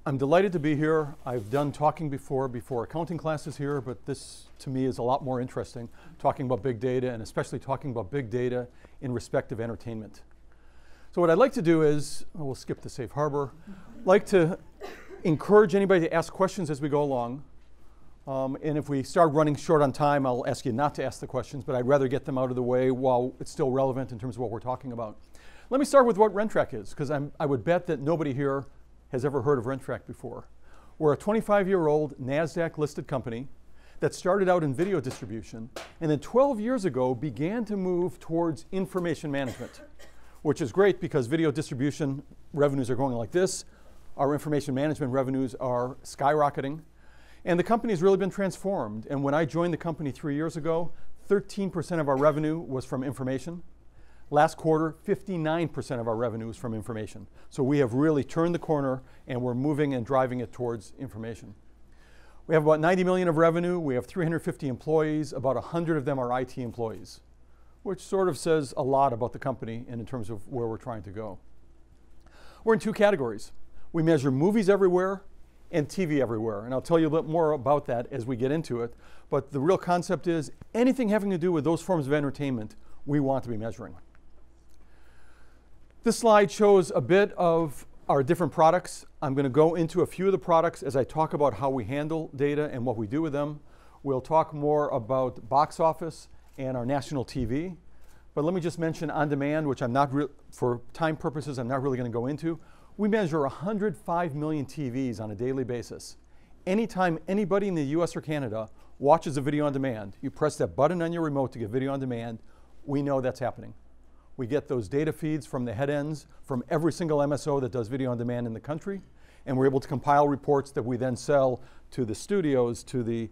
I'm delighted to be here. I've done talking before accounting classes here, but this to me is a lot more interesting, talking about big data, and especially talking about big data in respect of entertainment. So what I'd like to do is, we'll skip the safe harbor, like to encourage anybody to ask questions as we go along. And if we start running short on time, I'll ask you not to ask the questions, but I'd rather get them out of the way while it's still relevant in terms of what we're talking about. Let me start with what Rentrak is, because I would bet that nobody here has ever heard of Rentrak before. We're a 25-year-old NASDAQ-listed company that started out in video distribution, and then 12 years ago began to move towards information management, which is great because video distribution revenues are going like this. Our information management revenues are skyrocketing. And the company has really been transformed. And when I joined the company 3 years ago, 13% of our revenue was from information. Last quarter, 59% of our revenue was from information. So we have really turned the corner, and we're moving and driving it towards information. We have about 90 million of revenue. We have 350 employees. About 100 of them are IT employees, which sort of says a lot about the company and in terms of where we're trying to go. We're in two categories. We measure movies everywhere and TV everywhere. And I'll tell you a bit more about that as we get into it. But the real concept is anything having to do with those forms of entertainment, we want to be measuring. This slide shows a bit of our different products. I'm going to go into a few of the products as I talk about how we handle data and what we do with them. We'll talk more about box office and our national TV. But let me just mention on demand, which I'm not, for time purposes, I'm not really going to go into. We measure 105 million TVs on a daily basis. Anytime anybody in the US or Canada watches a video on demand, you press that button on your remote to get video on demand, we know that's happening. We get those data feeds from the head ends from every single MSO that does video on demand in the country, and we're able to compile reports that we then sell to the studios, to the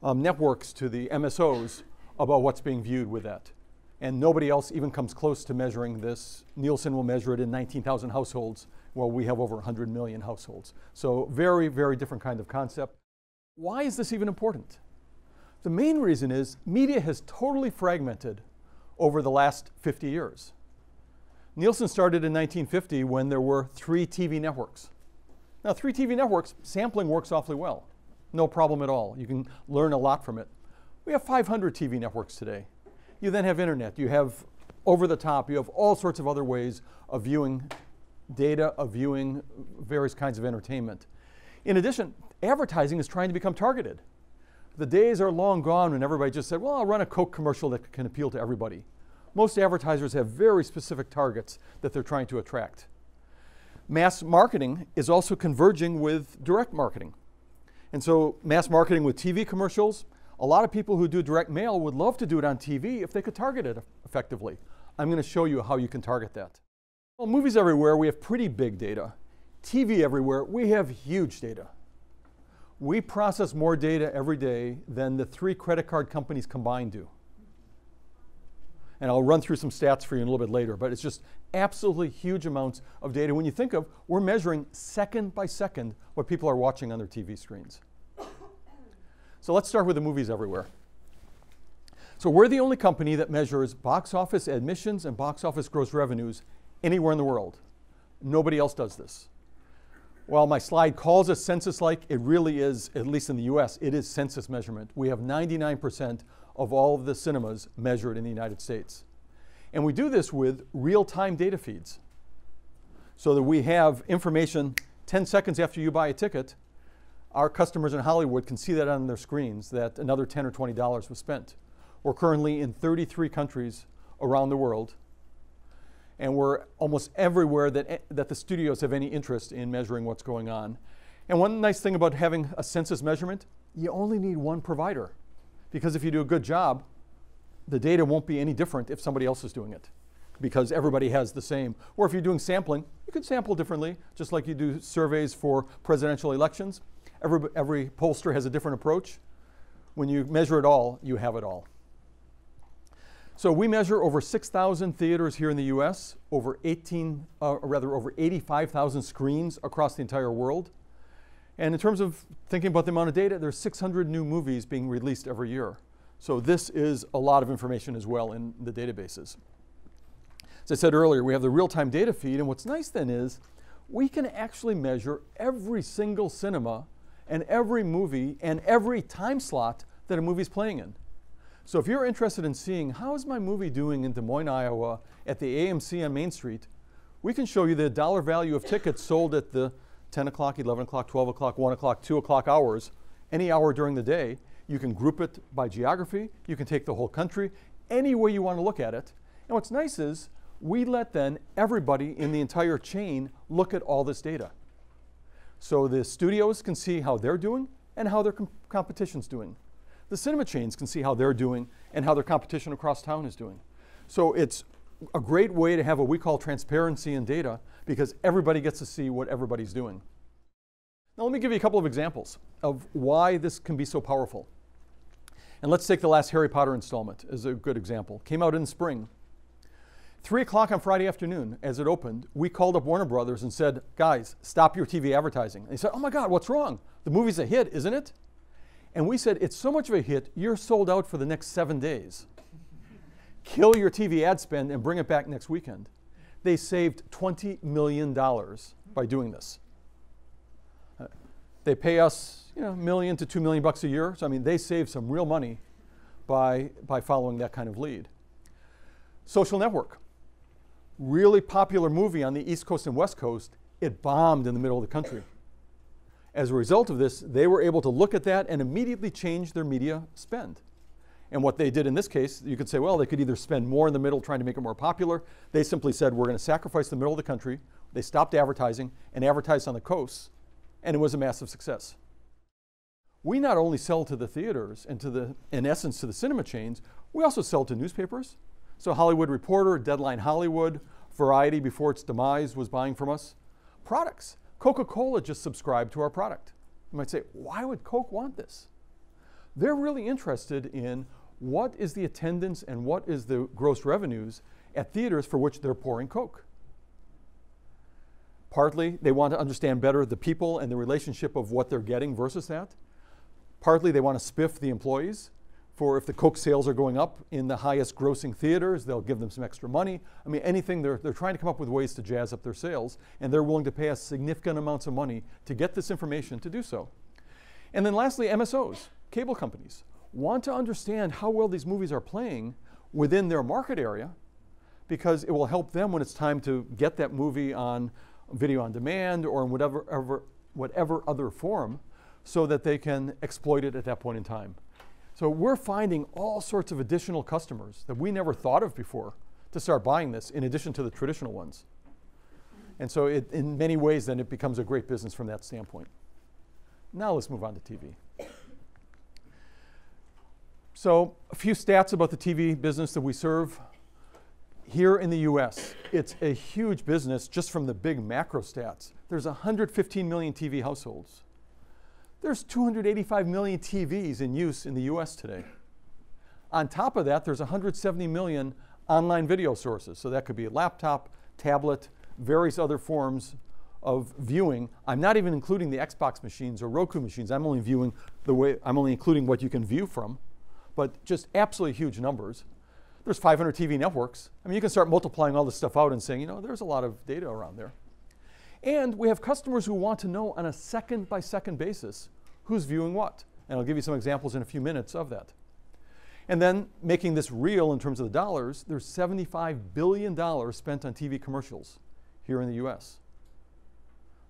networks, to the MSOs about what's being viewed with that. And nobody else even comes close to measuring this. Nielsen will measure it in 19,000 households, while we have over 100 million households. So very, very different kind of concept. Why is this even important? The main reason is media has totally fragmented over the last 50 years. Nielsen started in 1950 when there were 3 TV networks. Now 3 TV networks, sampling works awfully well. No problem at all. You can learn a lot from it. We have 500 TV networks today. You then have internet, you have over the top, you have all sorts of other ways of viewing data, of viewing various kinds of entertainment. In addition, advertising is trying to become targeted. The days are long gone when everybody just said, well, I'll run a Coke commercial that can appeal to everybody. Most advertisers have very specific targets that they're trying to attract. Mass marketing is also converging with direct marketing. And so mass marketing with TV commercials, a lot of people who do direct mail would love to do it on TV if they could target it effectively. I'm going to show you how you can target that. Well, movies everywhere, we have pretty big data. TV everywhere, we have huge data. We process more data every day than the 3 credit card companies combined do. And I'll run through some stats for you in a little bit later, but it's just absolutely huge amounts of data. When you think of, we're measuring second by second what people are watching on their TV screens. So let's start with the movies everywhere. So we're the only company that measures box office admissions and box office gross revenues anywhere in the world. Nobody else does this. While my slide calls it census-like, it really is, at least in the US, it is census measurement. We have 99% of all of the cinemas measured in the United States. And we do this with real-time data feeds. So that we have information 10 seconds after you buy a ticket, our customers in Hollywood can see that on their screens that another $10 or $20 was spent. We're currently in 33 countries around the world. And we're almost everywhere that the studios have any interest in measuring what's going on. And one nice thing about having a census measurement, you only need one provider. Because if you do a good job, the data won't be any different if somebody else is doing it. Because everybody has the same. Or if you're doing sampling, you can sample differently, just like you do surveys for presidential elections. Every pollster has a different approach. When you measure it all, you have it all. So we measure over 6,000 theaters here in the US, over 85,000 screens across the entire world. And in terms of thinking about the amount of data, there's 600 new movies being released every year. So this is a lot of information as well in the databases. As I said earlier, we have the real-time data feed, and what's nice then is we can actually measure every single cinema and every movie and every time slot that a movie's playing in. So if you're interested in seeing how is my movie doing in Des Moines, Iowa at the AMC on Main Street, we can show you the dollar value of tickets sold at the 10 o'clock, 11 o'clock, 12 o'clock, 1 o'clock, 2 o'clock hours, any hour during the day. You can group it by geography. You can take the whole country, any way you want to look at it. And what's nice is we let then everybody in the entire chain look at all this data. So the studios can see how they're doing and how their competition's doing. The cinema chains can see how they're doing and how their competition across town is doing. So it's a great way to have what we call transparency in data because everybody gets to see what everybody's doing. Now let me give you a couple of examples of why this can be so powerful. And let's take the last Harry Potter installment as a good example. Came out in the spring. 3 o'clock on Friday afternoon, as it opened, we called up Warner Brothers and said, guys, stop your TV advertising. And they said, oh my God, what's wrong? The movie's a hit, isn't it? And we said, it's so much of a hit, you're sold out for the next 7 days. Kill your TV ad spend and bring it back next weekend. They saved $20 million by doing this. They pay us $1 million to $2 million a year. So I mean, they save some real money by following that kind of lead. Social Network. Really popular movie on the East Coast and West Coast. It bombed in the middle of the country. As a result of this, they were able to look at that and immediately change their media spend. And what they did in this case, you could say, well, they could either spend more in the middle trying to make it more popular. They simply said, we're going to sacrifice the middle of the country. They stopped advertising and advertised on the coasts, and it was a massive success. We not only sell to the theaters and in essence to the cinema chains, we also sell to newspapers. So Hollywood Reporter, Deadline Hollywood, Variety before its demise was buying from us. Products. Coca-Cola just subscribed to our product. You might say, why would Coke want this? They're really interested in what is the attendance and what is the gross revenues at theaters for which they're pouring Coke. Partly, they want to understand better the people and the relationship of what they're getting versus that. Partly, they want to spiff the employees. For if the Coke sales are going up in the highest grossing theaters, they'll give them some extra money. I mean, anything, they're trying to come up with ways to jazz up their sales, and they're willing to pay us significant amounts of money to get this information to do so. And then lastly, MSOs, cable companies, want to understand how well these movies are playing within their market area because it will help them when it's time to get that movie on video on demand or in whatever other form so that they can exploit it at that point in time. So we're finding all sorts of additional customers that we never thought of before to start buying this in addition to the traditional ones. And so in many ways then it becomes a great business from that standpoint. Now let's move on to TV. So a few stats about the TV business that we serve. Here in the US, it's a huge business just from the big macro stats. There's 115 million TV households. There's 285 million TVs in use in the US today. On top of that, there's 170 million online video sources. So that could be a laptop, tablet, various other forms of viewing. I'm not even including the Xbox machines or Roku machines. I'm only including what you can view from, but just absolutely huge numbers. There's 500 TV networks. I mean, you can start multiplying all this stuff out and saying, there's a lot of data around there. And we have customers who want to know on a second-by-second basis who's viewing what. And I'll give you some examples in a few minutes of that. And then making this real in terms of the dollars, there's $75 billion spent on TV commercials here in the US.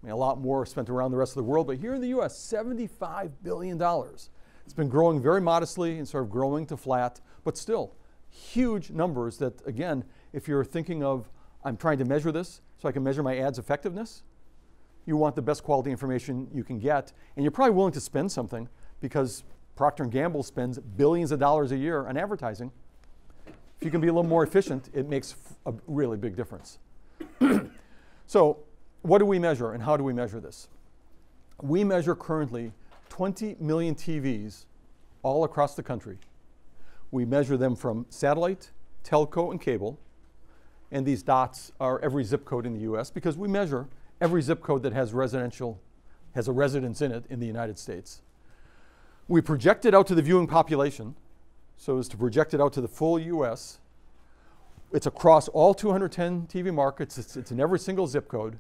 I mean, a lot more spent around the rest of the world, but here in the US, $75 billion. It's been growing very modestly and sort of growing to flat, but still huge numbers that, again, if you're thinking of, I'm trying to measure this so I can measure my ad's effectiveness, you want the best quality information you can get, and you're probably willing to spend something because Procter & Gamble spends billions of dollars a year on advertising. If you can be a little more efficient, it makes a really big difference. So what do we measure and how do we measure this? We measure currently 20 million TVs all across the country. We measure them from satellite, telco, and cable. And these dots are every zip code in the US because we measure every zip code that has a residence in it in the United States. We project it out to the viewing population, so as to project it out to the full US. It's across all 210 TV markets. It's in every single zip code.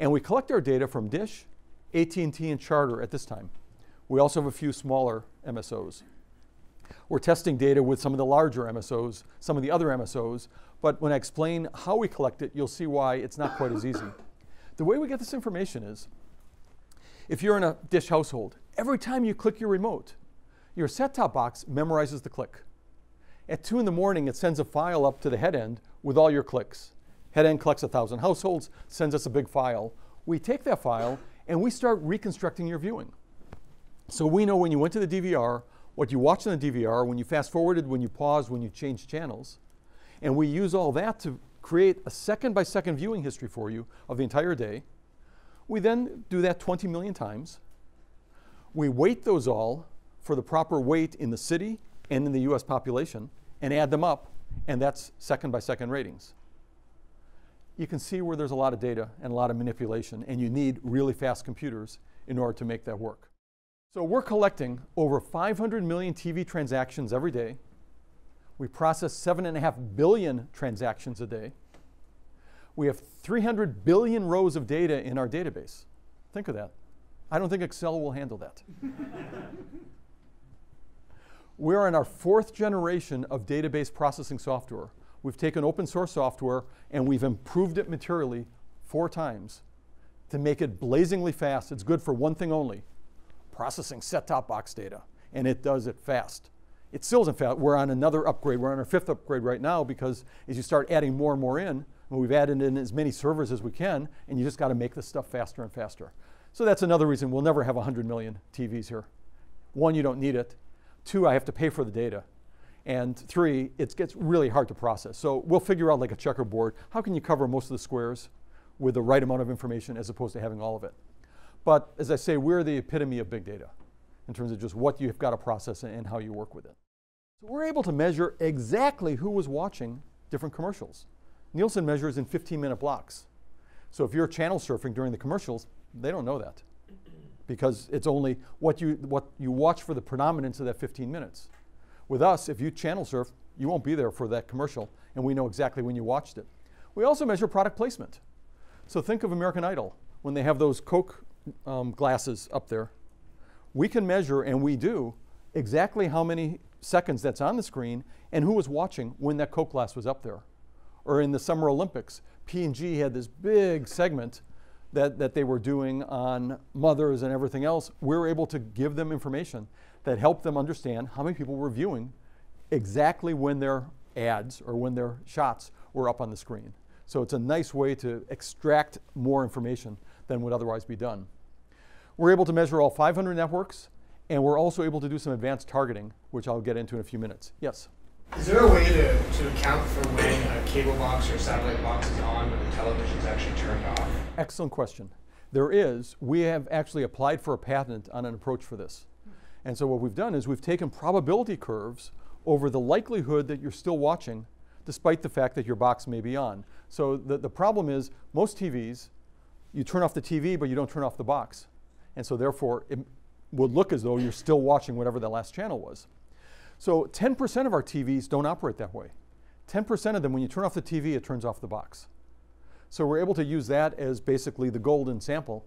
And we collect our data from Dish, AT&T, and Charter at this time. We also have a few smaller MSOs. We're testing data with some of the larger MSOs, some of the other MSOs, but when I explain how we collect it, you'll see why it's not quite as easy. The way we get this information is, if you're in a Dish household, every time you click your remote, your set-top box memorizes the click. At 2 in the morning, it sends a file up to the head end with all your clicks. Head end collects 1,000 households, sends us a big file. We take that file and we start reconstructing your viewing. So we know when you went to the DVR, what you watched on the DVR, when you fast forwarded, when you paused, when you changed channels. And we use all that to create a second-by-second viewing history for you of the entire day. We then do that 20 million times. We weight those all for the proper weight in the city and in the US population and add them up, and that's second-by-second ratings. You can see where there's a lot of data and a lot of manipulation, and you need really fast computers in order to make that work. So we're collecting over 500 million TV transactions every day. We process 7.5 billion transactions a day. We have 300 billion rows of data in our database. Think of that. I don't think Excel will handle that. We're in our 4th generation of database processing software. We've taken open source software and we've improved it materially 4 times to make it blazingly fast. It's good for one thing only: processing set-top box data, and it does it fast. It still isn't fast. We're on another upgrade. We're on our 5th upgrade right now, because as you start adding more and more in, and we've added in as many servers as we can, and you just got to make this stuff faster and faster. So that's another reason we'll never have 100 million TVs here. 1, you don't need it. 2, I have to pay for the data. And 3, it gets really hard to process. So we'll figure out, like a checkerboard, how can you cover most of the squares with the right amount of information as opposed to having all of it. But as I say, we're the epitome of big data in terms of just what you've got to process and how you work with it. So we're able to measure exactly who was watching different commercials. Nielsen measures in 15-minute blocks. So if you're channel surfing during the commercials, they don't know that, because it's only what you watch for the predominance of that 15 minutes. With us, if you channel surf, you won't be there for that commercial, and we know exactly when you watched it. We also measure product placement. So think of American Idol, when they have those Coke glasses up there. We can measure, and we do, exactly how many seconds that's on the screen and who was watching when that Coke glass was up there. Or in the Summer Olympics, P&G had this big segment that they were doing on mothers and everything else. We were able to give them information that helped them understand how many people were viewing exactly when their ads or when their shots were up on the screen. So it's a nice way to extract more information than would otherwise be done. We're able to measure all 500 networks, and we're also able to do some advanced targeting, which I'll get into in a few minutes. Yes? Is there a way to account for when a cable box or satellite box is on when the television is actually turned off? Excellent question. There is. We have actually applied for a patent on an approach for this. And so what we've done is we've taken probability curves over the likelihood that you're still watching, despite the fact that your box may be on. So the problem is, most TVs, you turn off the TV, but you don't turn off the box. And so therefore, it would look as though you're still watching whatever the last channel was. So 10% of our TVs don't operate that way. 10% of them, when you turn off the TV, it turns off the box. So we're able to use that as basically the golden sample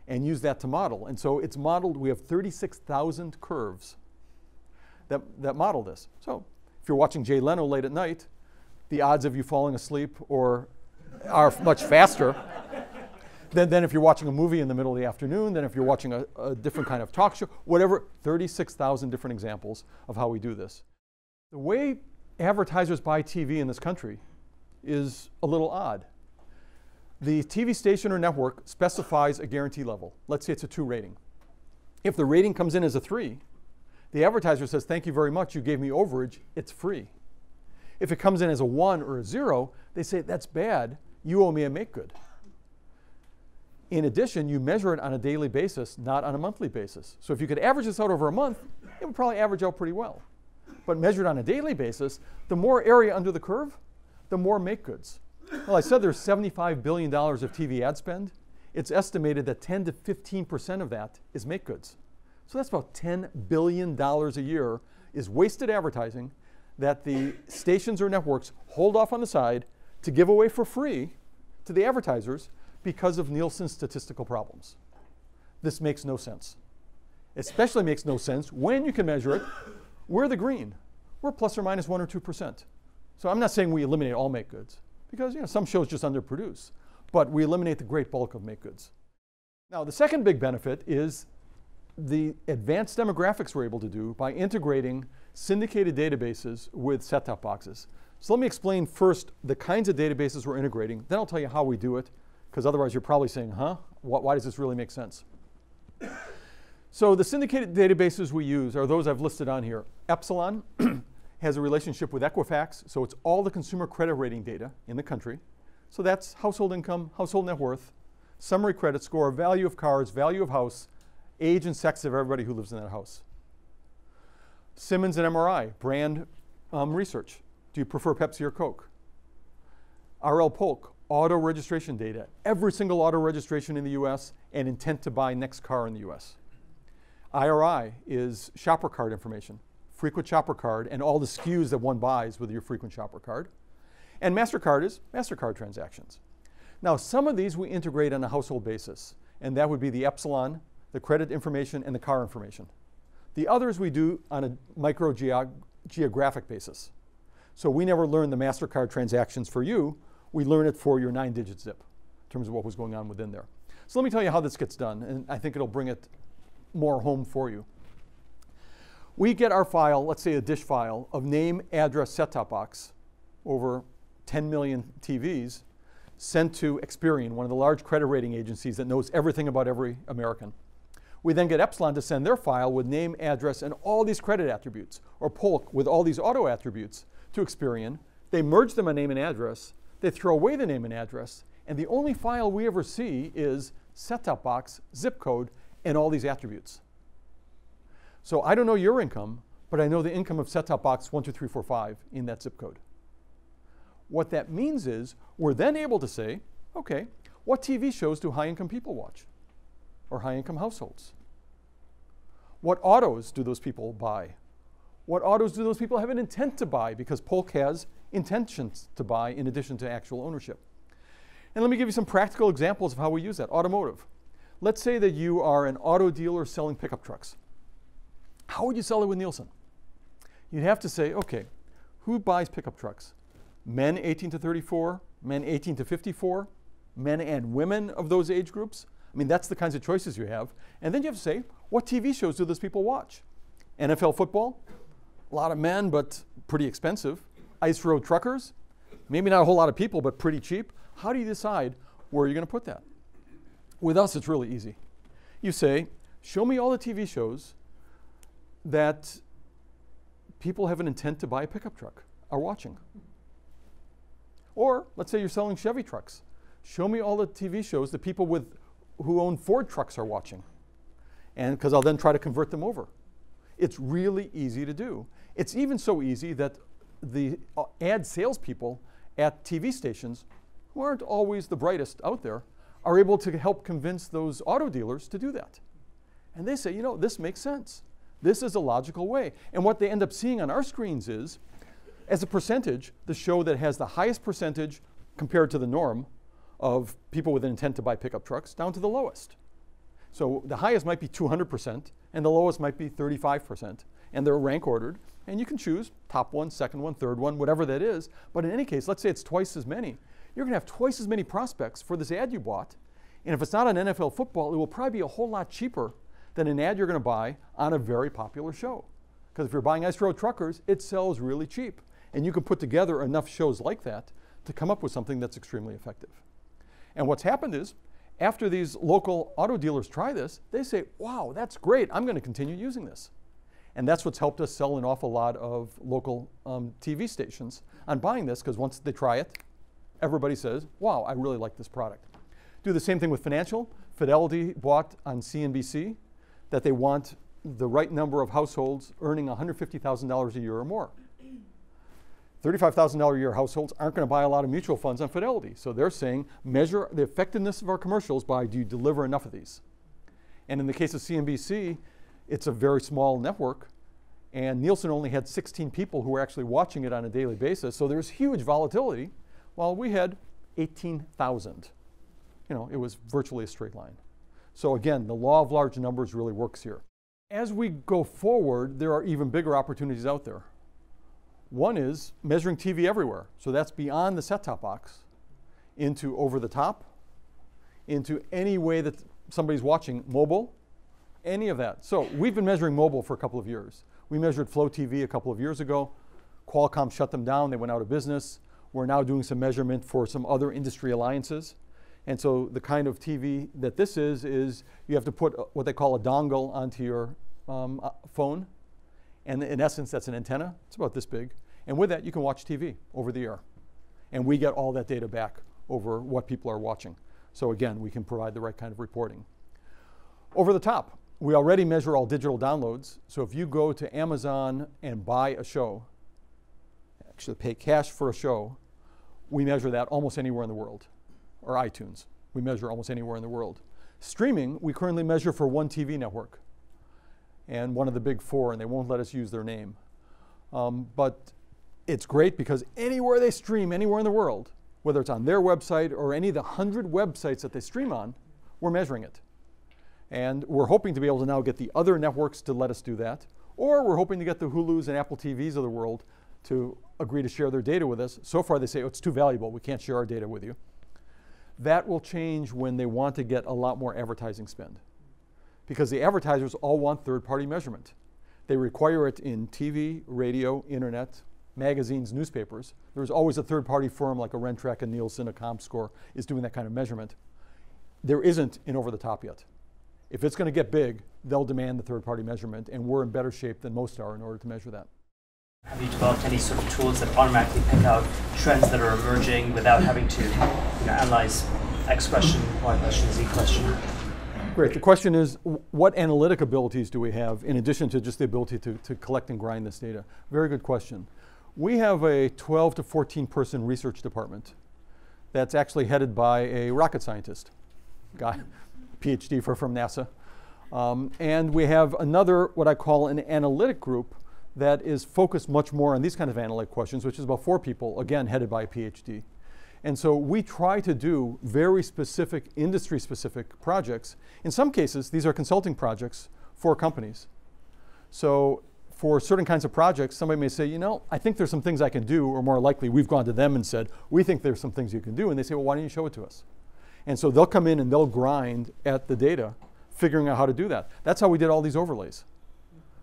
and use that to model. And so it's modeled, we have 36,000 curves that model this. So if you're watching Jay Leno late at night, the odds of you falling asleep are much faster than if you're watching a movie in the middle of the afternoon, than if you're watching a different kind of talk show, whatever. 36,000 different examples of how we do this. The way advertisers buy TV in this country is a little odd. The TV station or network specifies a guarantee level. Let's say it's a 2 rating. If the rating comes in as a 3, the advertiser says, thank you very much, you gave me overage, it's free. If it comes in as a 1 or a 0, they say, that's bad, you owe me a make good. In addition, you measure it on a daily basis, not on a monthly basis. So if you could average this out over a month, it would probably average out pretty well. But measured on a daily basis, the more area under the curve, the more make goods. Well, I said there's $75 billion of TV ad spend. It's estimated that 10 to 15% of that is make goods. So that's about $10 billion a year is wasted advertising that the stations or networks hold off on the side to give away for free to the advertisers, because of Nielsen's statistical problems. This makes no sense. Especially makes no sense when you can measure it. We're the green. We're plus or minus 1 or 2%. So I'm not saying we eliminate all make goods, because some shows just underproduce, but we eliminate the great bulk of make goods. Now, the second big benefit is the advanced demographics we're able to do by integrating syndicated databases with set-top boxes. So let me explain first the kinds of databases we're integrating, then I'll tell you how we do it, because otherwise you're probably saying, why does this really make sense? So the syndicated databases we use are those I've listed on here. Epsilon has a relationship with Equifax, so it's all the consumer credit rating data in the country. So that's household income, household net worth, summary credit score, value of cars, value of house, age and sex of everybody who lives in that house. Simmons and MRI, brand research. Do you prefer Pepsi or Coke? RL Polk, auto registration data. Every single auto registration in the US and intent to buy next car in the US. IRI is shopper card information, frequent shopper card, and all the SKUs that one buys with your frequent shopper card. And MasterCard is MasterCard transactions. Now, some of these we integrate on a household basis, and that would be the Epsilon, the credit information, and the car information. The others we do on a micro-geographic basis. So we never learn the MasterCard transactions for you. We learn it for your 9-digit zip in terms of what was going on within there. So let me tell you how this gets done, and I think it'll bring it more home for you. We get our file, let's say a dish file, of name, address, set-top box, over 10 million TVs, sent to Experian, one of the large credit rating agencies that knows everything about every American. We then get Epsilon to send their file with name, address, and all these credit attributes, or Polk with all these auto attributes to Experian. They merge them on name and address. They throw away the name and address. And the only file we ever see is set-top box, zip code, and all these attributes. So I don't know your income, but I know the income of set-top box 12345 in that zip code. What that means is we're then able to say, okay, what TV shows do high-income people watch, or high-income households? What autos do those people buy? What autos do those people have an intent to buy? Because Polk has intentions to buy in addition to actual ownership. And let me give you some practical examples of how we use that. Automotive. Let's say that you are an auto dealer selling pickup trucks. How would you sell it with Nielsen? You'd have to say, okay, who buys pickup trucks? Men 18 to 34, men 18 to 54, men and women of those age groups. I mean, that's the kinds of choices you have. And then you have to say, what TV shows do those people watch? NFL football, a lot of men, but pretty expensive. Ice road truckers, maybe not a whole lot of people, but pretty cheap. How do you decide where you're going to put that? With us, it's really easy. You say, show me all the TV shows that people have an intent to buy a pickup truck are watching. Or let's say you're selling Chevy trucks. Show me all the TV shows that people who own Ford trucks are watching. And because I'll then try to convert them over. It's really easy to do. It's even so easy that the ad salespeople at TV stations, who aren't always the brightest out there, are able to help convince those auto dealers to do that. And they say, you know, this makes sense. This is a logical way. And what they end up seeing on our screens is, as a percentage, the show that has the highest percentage compared to the norm of people with an intent to buy pickup trucks down to the lowest. So the highest might be 200%, and the lowest might be 35%. And they're rank ordered. And you can choose top one, second one, third one, whatever that is. But in any case, let's say it's twice as many. You're going to have twice as many prospects for this ad you bought. And if it's not on NFL football, it will probably be a whole lot cheaper than an ad you're going to buy on a very popular show. Because if you're buying Ice Road Truckers, it sells really cheap. And you can put together enough shows like that to come up with something that's extremely effective. And what's happened is, after these local auto dealers try this, they say, wow, that's great. I'm going to continue using this. And that's what's helped us sell an awful lot of local TV stations on buying this, because once they try it, everybody says, wow, I really like this product. Do the same thing with financial. Fidelity bought on CNBC that they want the right number of households earning $150,000 a year or more. $35,000 a year households aren't going to buy a lot of mutual funds on Fidelity. So they're saying, measure the effectiveness of our commercials by, do you deliver enough of these? And in the case of CNBC, it's a very small network. And Nielsen only had 16 people who were actually watching it on a daily basis. So there's huge volatility, while we had 18,000. it was virtually a straight line. So again, the law of large numbers really works here. As we go forward, there are even bigger opportunities out there. One is measuring TV everywhere. So that's beyond the set-top box into over-the-top, into any way that somebody's watching, mobile, any of that. So we've been measuring mobile for a couple of years. We measured Flow TV a couple of years ago. Qualcomm shut them down. They went out of business. We're now doing some measurement for some other industry alliances. And so the kind of TV that this is you have to put what they call a dongle onto your phone. And in essence, that's an antenna. It's about this big. And with that, you can watch TV over the air. And we get all that data back over what people are watching. So again, we can provide the right kind of reporting. Over the top, we already measure all digital downloads. So if you go to Amazon and buy a show, actually pay cash for a show, we measure that almost anywhere in the world. Or iTunes, we measure almost anywhere in the world. Streaming, we currently measure for one TV network and one of the big four, and they won't let us use their name. But it's great because anywhere they stream, anywhere in the world, whether it's on their website or any of the 100 websites that they stream on, we're measuring it. And we're hoping to be able to now get the other networks to let us do that, or we're hoping to get the Hulus and Apple TVs of the world to agree to share their data with us. So far they say, oh, it's too valuable, we can't share our data with you. That will change when they want to get a lot more advertising spend. Because the advertisers all want third-party measurement. They require it in TV, radio, internet, magazines, newspapers. There's always a third-party firm like a Rentrak, a Nielsen, a ComScore is doing that kind of measurement. There isn't in over-the-top yet. If it's going to get big, they'll demand the third-party measurement, and we're in better shape than most are in order to measure that. Have you developed any sort of tools that automatically pick out trends that are emerging without having to analyze X question, Y question, Z question? Great. The question is, what analytic abilities do we have in addition to just the ability to collect and grind this data? Very good question. We have a 12 to 14 person research department that's actually headed by a rocket scientist, guy, PhD from NASA. And we have another, what I call an analytic group, that is focused much more on these kind of analytic questions, which is about 4 people, again, headed by a PhD. And so we try to do very specific, industry-specific projects. In some cases, these are consulting projects for companies. So for certain kinds of projects, somebody may say, I think there's some things I can do, or more likely, we've gone to them and said, we think there's some things you can do. And they say, well, why don't you show it to us? And so they'll come in and they'll grind at the data, figuring out how to do that. That's how we did all these overlays.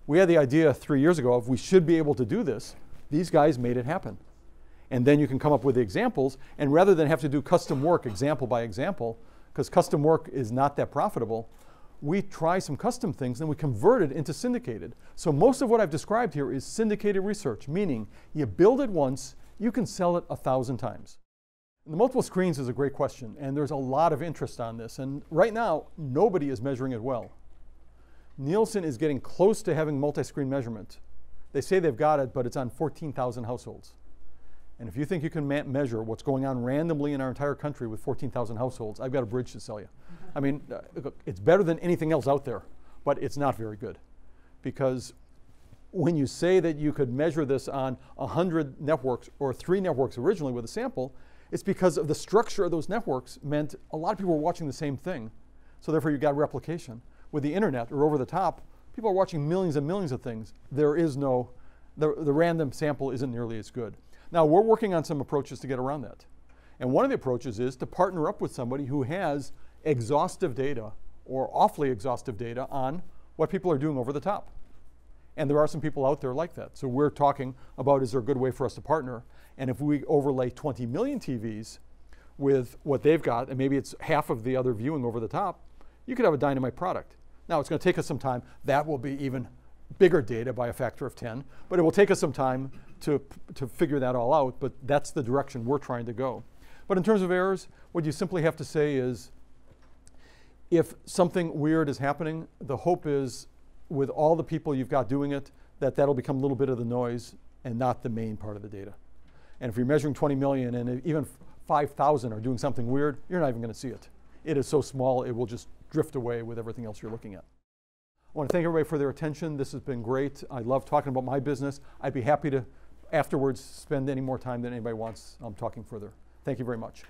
We had the idea 3 years ago of we should be able to do this. These guys made it happen. And then you can come up with the examples, and rather than have to do custom work example by example, because custom work is not that profitable, we try some custom things and we convert it into syndicated. So most of what I've described here is syndicated research, meaning you build it once, you can sell it 1,000 times. And the multiple screens is a great question, and there's a lot of interest on this. And right now, nobody is measuring it well. Nielsen is getting close to having multi-screen measurement. They say they've got it, but it's on 14,000 households. And if you think you can measure what's going on randomly in our entire country with 14,000 households, I've got a bridge to sell you. I mean, it's better than anything else out there, but it's not very good. Because when you say that you could measure this on 100 networks or 3 networks originally with a sample, it's because of the structure of those networks meant a lot of people were watching the same thing. So therefore you got replication. With the internet or over the top, people are watching millions and millions of things. There is no, the random sample isn't nearly as good. Now we're working on some approaches to get around that. And one of the approaches is to partner up with somebody who has exhaustive data or awfully exhaustive data on what people are doing over the top. And there are some people out there like that. So we're talking about, is there a good way for us to partner? And if we overlay 20 million TVs with what they've got, and maybe it's half of the other viewing over the top, you could have a dynamite product. Now it's going to take us some time. That will be even bigger data by a factor of 10, but it will take us some time to figure that all out, but that's the direction we're trying to go. But in terms of errors, what you simply have to say is, if something weird is happening, the hope is, with all the people you've got doing it, that'll become a little bit of the noise and not the main part of the data. And if you're measuring 20 million and even 5,000 are doing something weird, you're not even going to see it. It is so small, it will just drift away with everything else you're looking at. I want to thank everybody for their attention. This has been great. I love talking about my business. I'd be happy to afterwards spend any more time than anybody wants talking further. Thank you very much.